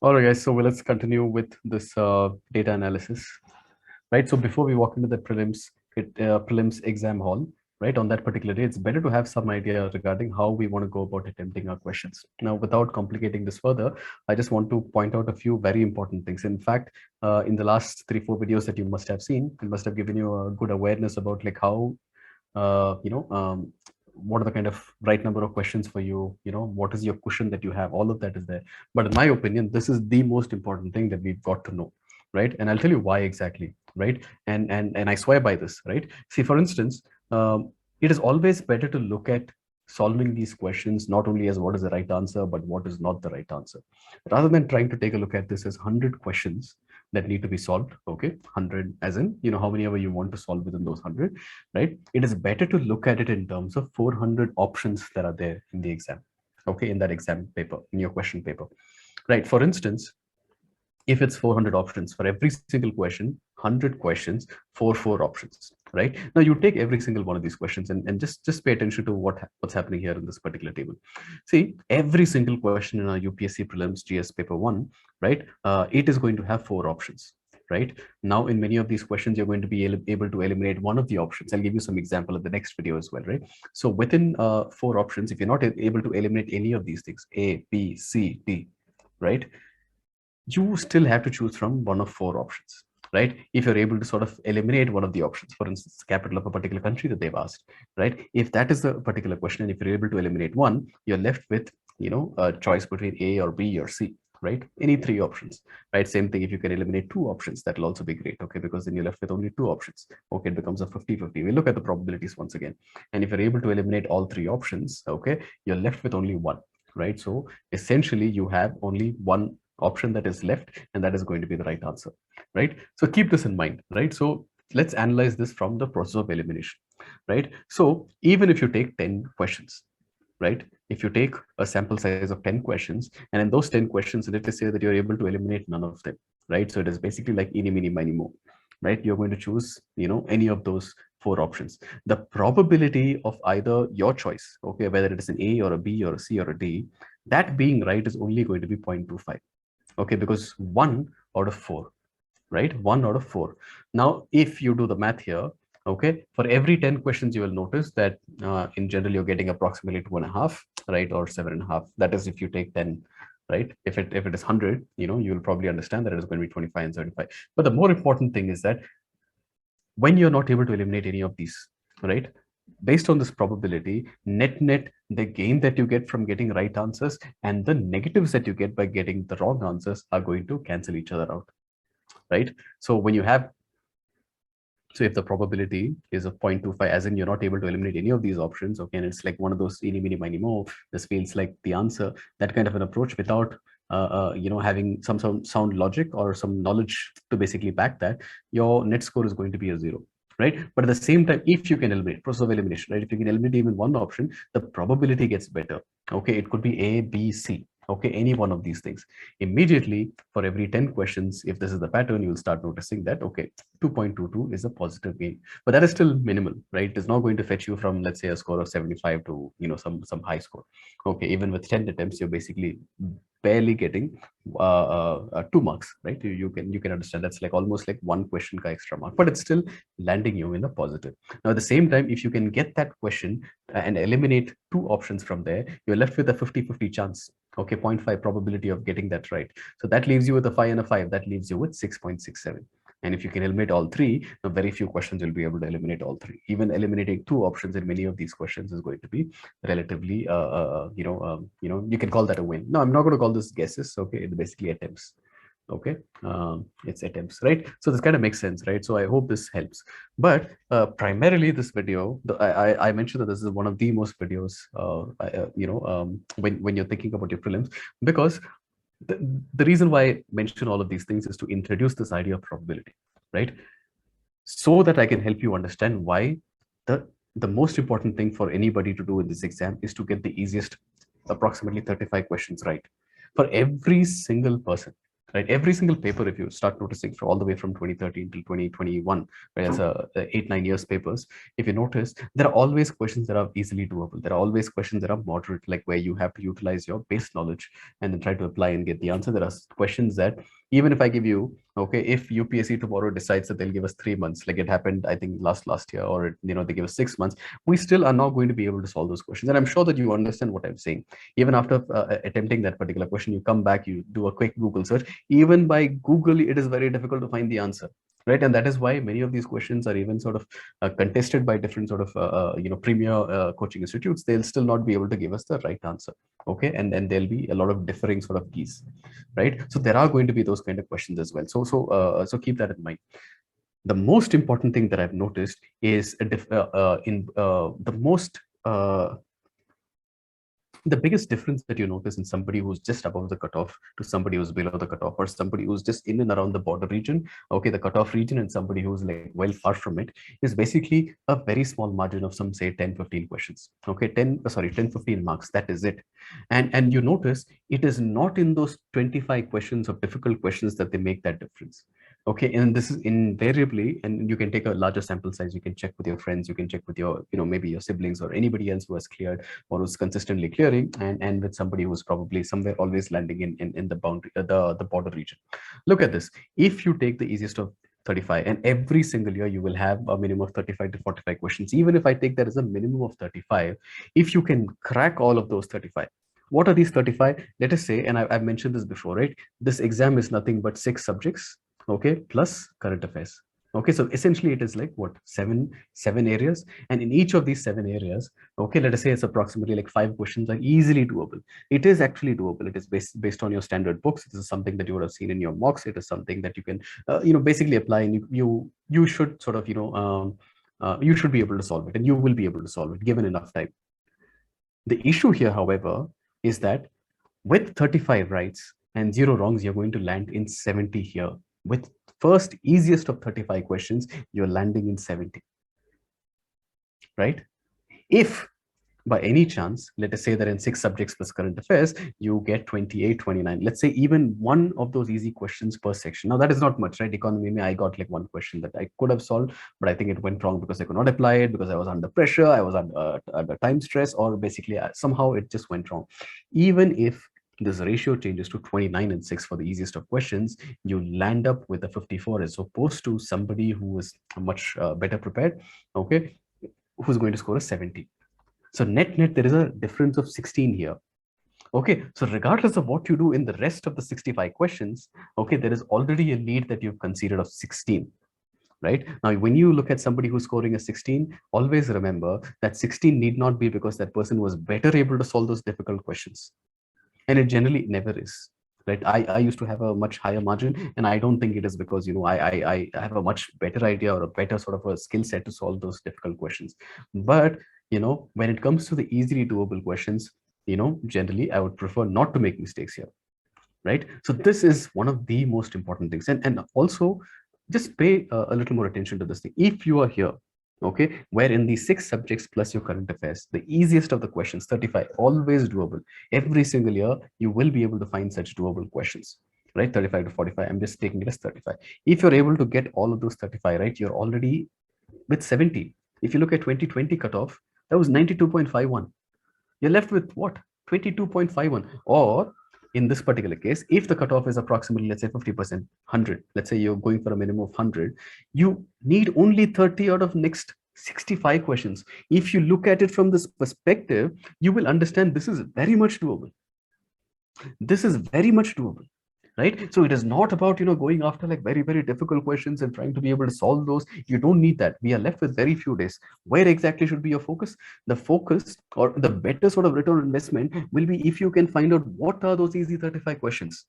All right, guys. So let's continue with this data analysis, right? So before we walk into the prelims exam hall, right, on that particular day, it's better to have some idea regarding how we want to go about attempting our questions. Now, without complicating this further, I just want to point out a few very important things. In fact, in the last 3-4 videos that you must have seen, it must have given you a good awareness about like how what are the kind of right number of questions for you, what is your cushion that you have, all of that is there. But in my opinion, this is the most important thing that we've got to know, right? And I'll tell you why exactly, right? And I swear by this, right? See, for instance, it is always better to look at solving these questions not only as what is the right answer, but what is not the right answer, rather than trying to take a look at this as 100 questions that need to be solved. Okay, 100 as in, how many ever you want to solve within those 100, right? It is better to look at it in terms of 400 options that are there in the exam. Okay, in that exam paper, in your question paper, right? For instance, if it's 400 options for every single question, 100 questions for 4 options, right? Now you take every single one of these questions and just pay attention to what's happening here in this particular table. See, every single question in our UPSC Prelims GS paper 1, right, it is going to have 4 options, right? Now in many of these questions, you're going to be able to eliminate one of the options. I'll give you some example in the next video as well, right? So within 4 options, if you're not able to eliminate any of these things, A, B, C, D, right, you still have to choose from one of 4 options, right? If you're able to sort of eliminate one of the options, for instance, capital of a particular country that they've asked, right? If that is the particular question, and if you're able to eliminate one, you're left with, a choice between A or B or C, right? Any 3 options, right? Same thing, if you can eliminate 2 options, that'll also be great, okay? Because then you're left with only 2 options. Okay, it becomes a 50-50. We look at the probabilities once again. And if you're able to eliminate all 3 options, okay, you're left with only one, right? So essentially, you have only one option that is left, and that is going to be the right answer, right? So keep this in mind, right? So let's analyze this from the process of elimination, right? So even if you take 10 questions, right, if you take a sample size of 10 questions, and in those 10 questions, let us say that you're able to eliminate none of them, right? So it is basically like eeny meeny miny mo, right? You're going to choose, any of those 4 options. The probability of either your choice, okay, whether it is an A or a B or a C or a D, that being right is only going to be 0.25. Okay, because 1 out of 4, right? 1 out of 4. Now if you do the math here, okay, for every 10 questions, you will notice that in general you're getting approximately 2.5, right, or 7.5. That is if you take 10, right? If it is 100, you will probably understand that it is going to be 25 and 75. But the more important thing is that when you're not able to eliminate any of these, right, based on this probability, net the gain that you get from getting right answers and the negatives that you get by getting the wrong answers are going to cancel each other out, right? So when you have, so if the probability is of 0.25, as in you're not able to eliminate any of these options, okay, and it's like one of those eeny meeny miny mo, this feels like the answer, that kind of an approach without having some sound logic or some knowledge to basically back that, your net score is going to be a 0, right? But at the same time, if you can eliminate, process of elimination, right, if you can eliminate even one option, the probability gets better. Okay, it could be A, B, C, okay, any one of these things. Immediately for every 10 questions, if this is the pattern, you'll start noticing that, okay, 2.22 is a positive gain, but that is still minimal, right? It's not going to fetch you from, let's say, a score of 75 to, some high score. Okay, even with 10 attempts, you're basically barely getting 2 marks, right? You can understand that's like almost like one question ka extra mark, but it's still landing you in a positive. Now at the same time, if you can get that question and eliminate 2 options from there, you're left with a 50-50 chance. Okay, 0.5 probability of getting that right. So that leaves you with a 5 and a 5. That leaves you with 6.67. And if you can eliminate all 3, very few questions you'll be able to eliminate all 3. Even eliminating 2 options in many of these questions is going to be relatively, you can call that a win. No, I'm not going to call this guesses. Okay, it's basically attempts. Okay, it's attempts, right? So this kind of makes sense, right? So I hope this helps. But primarily this video, I mentioned that this is one of the most videos, when you're thinking about your prelims, because the reason why I mention all of these things is to introduce this idea of probability, right? So that I can help you understand why the most important thing for anybody to do in this exam is to get the easiest, approximately 35 questions right for every single person. right? Every single paper, if you start noticing for all the way from 2013 till 2021, right, as a 8-9 years papers, if you notice, there are always questions that are easily doable. There are always questions that are moderate, like where you have to utilize your base knowledge and then try to apply and get the answer. There are questions that even if I give you, okay, if UPSC tomorrow decides that they'll give us 3 months, like it happened, I think last year, or they give us 6 months, we still are not going to be able to solve those questions. And I'm sure that you understand what I'm saying. Even after attempting that particular question, you come back, you do a quick Google search. Even by Google, it is very difficult to find the answer, right? And that is why many of these questions are even sort of contested by different sort of premier coaching institutes. They'll still not be able to give us the right answer, okay? And then there'll be a lot of differing sort of keys, right? So there are going to be those kind of questions as well. So keep that in mind. The most important thing that I've noticed is the biggest difference that you notice in somebody who's just above the cutoff to somebody who's below the cutoff, or somebody who's just in and around the border region, okay, the cutoff region, and somebody who's like well far from it, is basically a very small margin of some say 10-15 questions, okay, 10-15 marks. That is it. And you notice it is not in those 25 questions or difficult questions that they make that difference. Okay, and this is invariably, and you can take a larger sample size, you can check with your friends, you can check with your, maybe your siblings or anybody else who has cleared or who's consistently clearing, and with somebody who's probably somewhere always landing in the boundary, the border region. Look at this. If you take the easiest of 35, and every single year you will have a minimum of 35 to 45 questions, even if I take that as a minimum of 35, if you can crack all of those 35, what are these 35? Let us say, and I've mentioned this before, right? This exam is nothing but 6 subjects, okay, plus current affairs. Okay, so essentially it is like what, seven areas, and in each of these 7 areas, okay, let us say it's approximately like 5 questions are easily doable. It is actually doable. It is based on your standard books. This is something that you would have seen in your mocks. It is something that you can basically apply, and you should sort of you should be able to solve it, and you will be able to solve it given enough time. The issue here, however, is that with 35 rights and 0 wrongs, you're going to land in 70 here. With first easiest of 35 questions, you're landing in 70, right? If by any chance, let us say that in 6 subjects plus current affairs, you get 28, 29. Let's say even one of those easy questions per section. Now, that is not much, right? Economy, I got like one question that I could have solved, but I think it went wrong because I could not apply it, because I was under pressure, I was under time stress, or basically somehow it just went wrong. Even if this ratio changes to 29 and 6 for the easiest of questions, you land up with a 54 as opposed to somebody who is much better prepared, okay, who's going to score a 70. So net, there is a difference of 16 here. Okay, so regardless of what you do in the rest of the 65 questions, okay, there is already a lead that you've conceded of 16. Right now, when you look at somebody who's scoring a 16, always remember that 16 need not be because that person was better able to solve those difficult questions. And it generally never is. Right, I used to have a much higher margin, and I don't think it is because I have a much better idea or a better sort of a skill set to solve those difficult questions. But when it comes to the easily doable questions, generally I would prefer not to make mistakes here, right? So this is one of the most important things, and also just pay a little more attention to this thing. If you are here, okay, where in the 6 subjects plus your current affairs, the easiest of the questions, 35, always doable. Every single year, you will be able to find such doable questions, right? 35 to 45, I'm just taking it as 35. If you're able to get all of those 35, right, you're already with 70. If you look at 2020 cutoff, that was 92.51. You're left with what? 22.51. Or in this particular case, if the cutoff is approximately, let's say 50%, 100, let's say you're going for a minimum of 100, you need only 30 out of next 65 questions. If you look at it from this perspective, you will understand this is very much doable. This is very much doable. Right? So it is not about, going after like very, very difficult questions and trying to be able to solve those. You don't need that. We are left with very few days. Where exactly should be your focus? The focus or the better sort of return on investment will be if you can find out what are those easy 35 questions.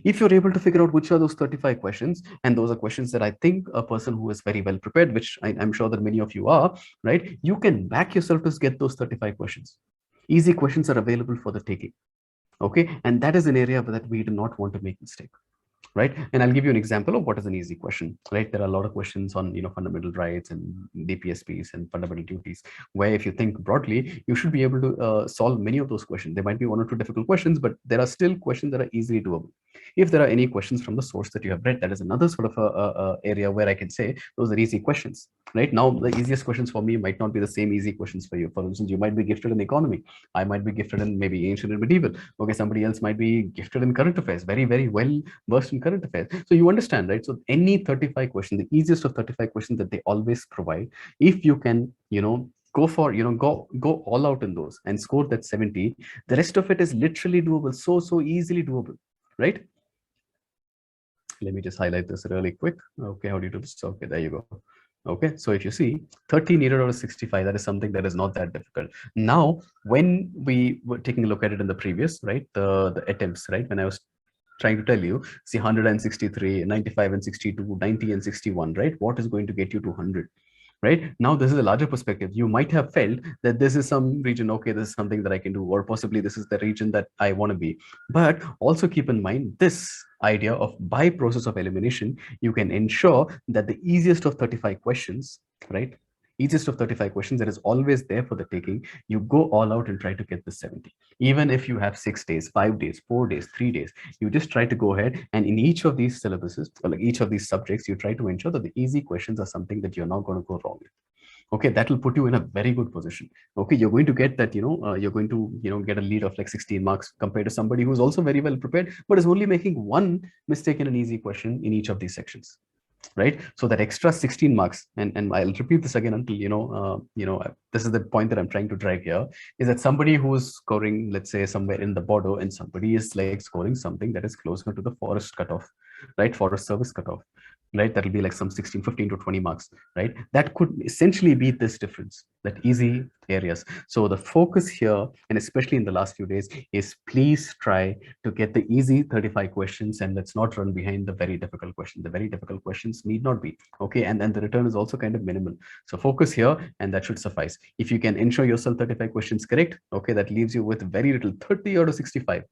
If you're able to figure out which are those 35 questions, and those are questions that I think a person who is very well prepared, which I'm sure that many of you are, right? You can back yourself to get those 35 questions. Easy questions are available for the taking. Okay, and that is an area that we do not want to make mistake, right? And I'll give you an example of what is an easy question, right? There are a lot of questions on fundamental rights and DPSPs and fundamental duties, where if you think broadly, you should be able to solve many of those questions. There might be 1 or 2 difficult questions, but there are still questions that are easily doable. If there are any questions from the source that you have read, that is another sort of a area where I can say those are easy questions, right? Now, the easiest questions for me might not be the same easy questions for you. For instance, you might be gifted in economy. I might be gifted in maybe ancient and medieval. Okay, somebody else might be gifted in current affairs, very, very well versed in current affairs. So you understand, right? So any 35 questions, the easiest of 35 questions that they always provide, if you can, go for, go all out in those and score that 70, the rest of it is literally doable, so easily doable, right? Let me just highlight this really quick. Okay, how do you do this? Okay, there you go. Okay, so if you see 30 needed out of 65, that is something that is not that difficult. Now, when we were taking a look at it in the previous, right, the attempts, right, when I was trying to tell you, see 163, 95 and 62, 90 and 61, right, what is going to get you to 100? Right now, this is a larger perspective. You might have felt that this is some region, okay, this is something that I can do, or possibly this is the region that I want to be. But also keep in mind this idea of, by process of elimination, you can ensure that the easiest of 35 questions, right, easiest of 35 questions that is always there for the taking, you go all out and try to get the 70. Even if you have 6 days, 5 days, 4 days, 3 days, you just try to go ahead, and in each of these syllabuses, or like each of these subjects, you try to ensure that the easy questions are something that you're not going to go wrong with. Okay, that will put you in a very good position. Okay, you're going to get that, you're going to, get a lead of like 16 marks compared to somebody who's also very well prepared, but is only making one mistake in an easy question in each of these sections, right? So that extra 16 marks, and I'll repeat this again until this is the point that I'm trying to drag here, is that somebody who's scoring, let's say, somewhere in the border, and somebody is like scoring something that is closer to the forest cutoff, right? Forest service cutoff, right? That'll be like some 16, 15 to 20 marks, right? That could essentially be this difference, that easy areas. So the focus here, and especially in the last few days, is please try to get the easy 35 questions, and let's not run behind the very difficult questions. The very difficult questions need not be, okay? And the return is also kind of minimal. So focus here, and that should suffice. If you can ensure yourself 35 questions correct, okay, that leaves you with very little, 30 out of 65.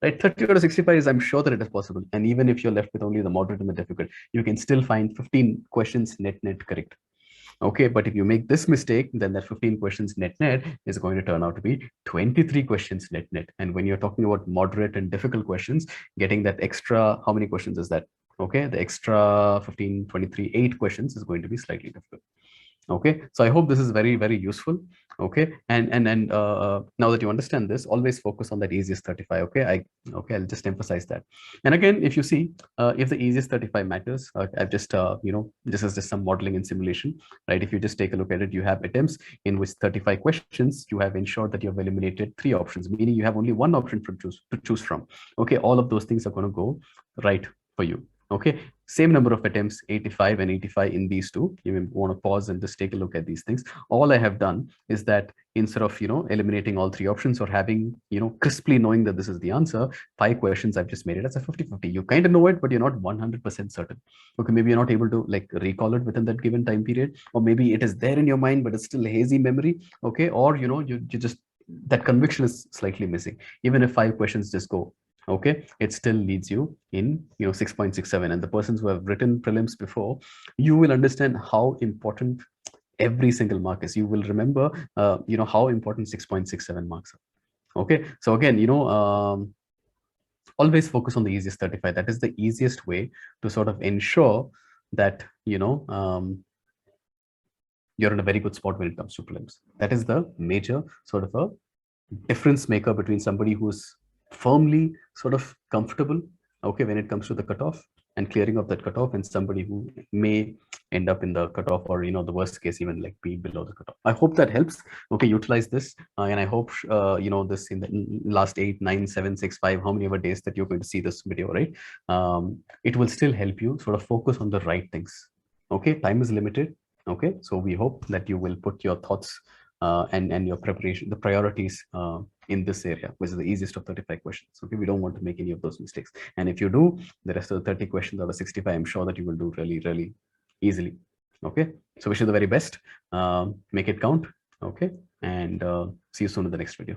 Right, 30 out of 65 is, I'm sure that it is possible. And even if you're left with only the moderate and the difficult, you can still find 15 questions net correct. Okay, but if you make this mistake, then that 15 questions net is going to turn out to be 23 questions net. And when you're talking about moderate and difficult questions, getting that extra, how many questions is that? Okay, the extra 15, 23, 8 questions is going to be slightly difficult. Okay, so I hope this is very, very useful. Okay, and now that you understand this, always focus on that easiest 35. Okay, I'll just emphasize that. And again, if you see, if the easiest 35 matters, I've just this is just some modeling and simulation, right? If you just take a look at it, you have attempts in which 35 questions, you have ensured that you have eliminated 3 options, meaning you have only one option to choose from. Okay, all of those things are going to go right for you. Okay, same number of attempts, 85 and 85 in these two. You may want to pause and just take a look at these things. All I have done is that instead of eliminating all 3 options, or having crisply knowing that this is the answer, 5 questions, I've just made it as a 50-50. You kind of know it, but you're not 100% certain. Okay, maybe you're not able to like recall it within that given time period, or maybe it is there in your mind but it's still a hazy memory. Okay, or you just, that conviction is slightly missing. Even if 5 questions just go, okay, it still leads you in 6.67. And the persons who have written prelims before, you will understand how important every single mark is. You will remember how important 6.67 marks are. Okay, so again, always focus on the easiest 35. That is the easiest way to sort of ensure that you're in a very good spot when it comes to prelims. That is the major sort of a difference maker between somebody who's firmly sort of comfortable, okay, when it comes to the cutoff and clearing of that cutoff, and somebody who may end up in the cutoff, or the worst case, even like be below the cutoff. I hope that helps. Okay, utilize this, and I hope this in the last 8, 9, 7, 6, 5, how many ever days that you're going to see this video, right? It will still help you sort of focus on the right things. Okay, time is limited. Okay, so we hope that you will put your thoughts and your preparation, the priorities in this area, which is the easiest of 35 questions. Okay, we don't want to make any of those mistakes. And if you do, the rest of the 30 questions out of 65, I'm sure that you will do really, really easily. Okay, so wish you the very best. Make it count. Okay, and see you soon in the next video.